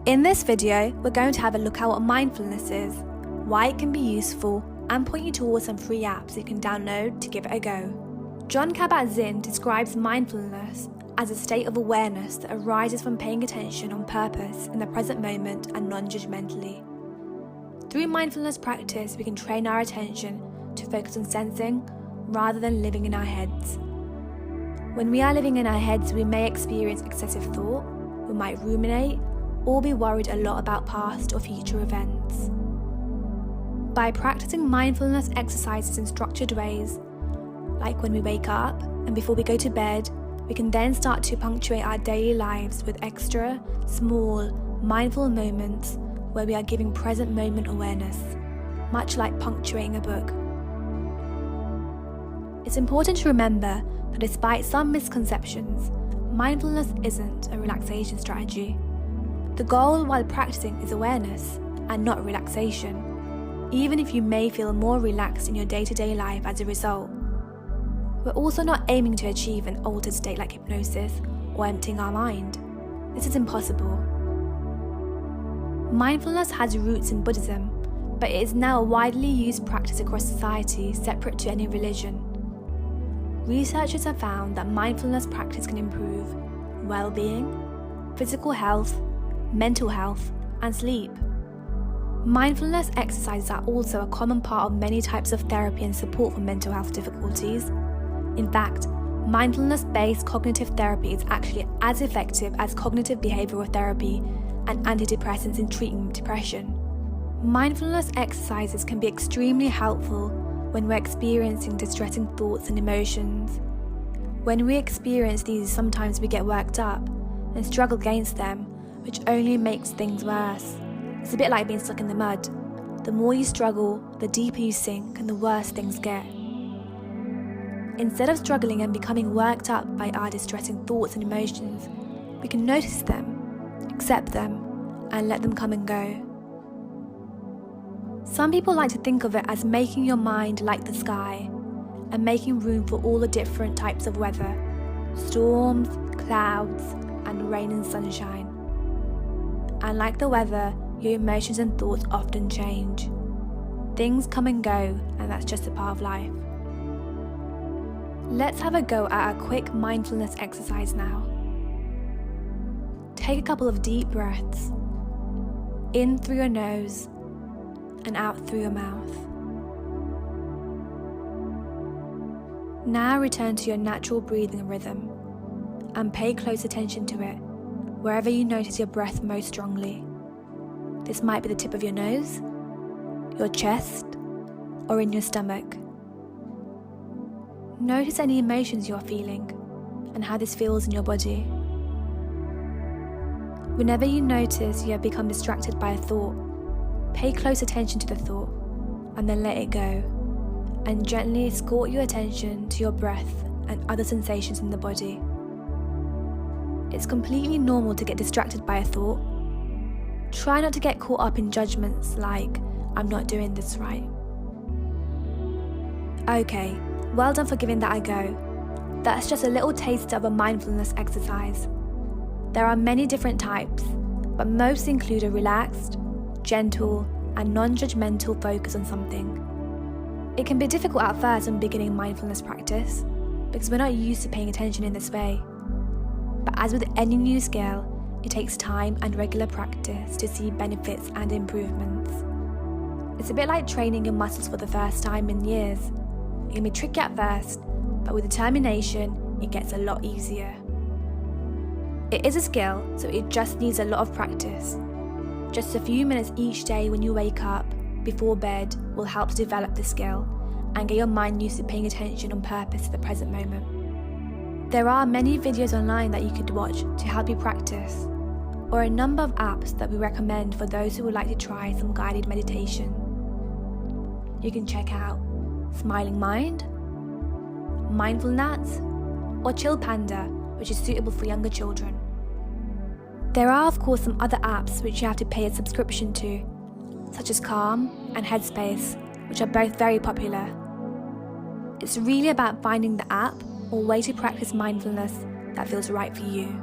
In this video, we're going to have a look at what mindfulness is, why it can be useful, and point you towards some free apps you can download to give it a go. Jon Kabat-Zinn describes mindfulness as a state of awareness that arises from paying attention on purpose in the present moment and non-judgmentally. Through mindfulness practice, we can train our attention to focus on sensing rather than living in our heads. When we are living in our heads, we may experience excessive thought, we might ruminate, or be worried a lot about past or future events. By practicing mindfulness exercises in structured ways, like when we wake up and before we go to bed, we can then start to punctuate our daily lives with extra, small, mindful moments where we are giving present moment awareness, much like punctuating a book. It's important to remember that despite some misconceptions, mindfulness isn't a relaxation strategy. The goal while practicing is awareness and not relaxation, even if you may feel more relaxed in your day-to-day life as a result. We're also not aiming to achieve an altered state like hypnosis or emptying our mind. This is impossible. Mindfulness has roots in Buddhism, but it is now a widely used practice across society separate to any religion. Researchers have found that mindfulness practice can improve well-being, physical health, mental health, and sleep. Mindfulness exercises are also a common part of many types of therapy and support for mental health difficulties. In fact, mindfulness-based cognitive therapy is actually as effective as cognitive behavioral therapy and antidepressants in treating depression. Mindfulness exercises can be extremely helpful when we're experiencing distressing thoughts and emotions. When we experience these, sometimes we get worked up and struggle against them, which only makes things worse. It's a bit like being stuck in the mud. The more you struggle, the deeper you sink and the worse things get. Instead of struggling and becoming worked up by our distressing thoughts and emotions, we can notice them, accept them, and let them come and go. Some people like to think of it as making your mind like the sky and making room for all the different types of weather, storms, clouds, and rain and sunshine. And like the weather, your emotions and thoughts often change. Things come and go, and that's just a part of life. Let's have a go at a quick mindfulness exercise now. Take a couple of deep breaths, in through your nose and out through your mouth. Now return to your natural breathing rhythm and pay close attention to it, wherever you notice your breath most strongly. This might be the tip of your nose, your chest, or in your stomach. Notice any emotions you're feeling and how this feels in your body. Whenever you notice you have become distracted by a thought, pay close attention to the thought and then let it go, and gently escort your attention to your breath and other sensations in the body. It's completely normal to get distracted by a thought. Try not to get caught up in judgments like, I'm not doing this right. Okay, well done for giving that a go. That's just a little taste of a mindfulness exercise. There are many different types, but most include a relaxed, gentle, and non-judgmental focus on something. It can be difficult at first when beginning mindfulness practice, because we're not used to paying attention in this way. But as with any new skill, it takes time and regular practice to see benefits and improvements. It's a bit like training your muscles for the first time in years. It can be tricky at first, but with determination, it gets a lot easier. It is a skill, so it just needs a lot of practice. Just a few minutes each day when you wake up, before bed, will help to develop the skill and get your mind used to paying attention on purpose to the present moment. There are many videos online that you could watch to help you practice, or a number of apps that we recommend for those who would like to try some guided meditation. You can check out Smiling Mind, Mindfulness, or Chill Panda, which is suitable for younger children. There are of course some other apps which you have to pay a subscription to, such as Calm and Headspace, which are both very popular. It's really about finding the app or way to practice mindfulness that feels right for you.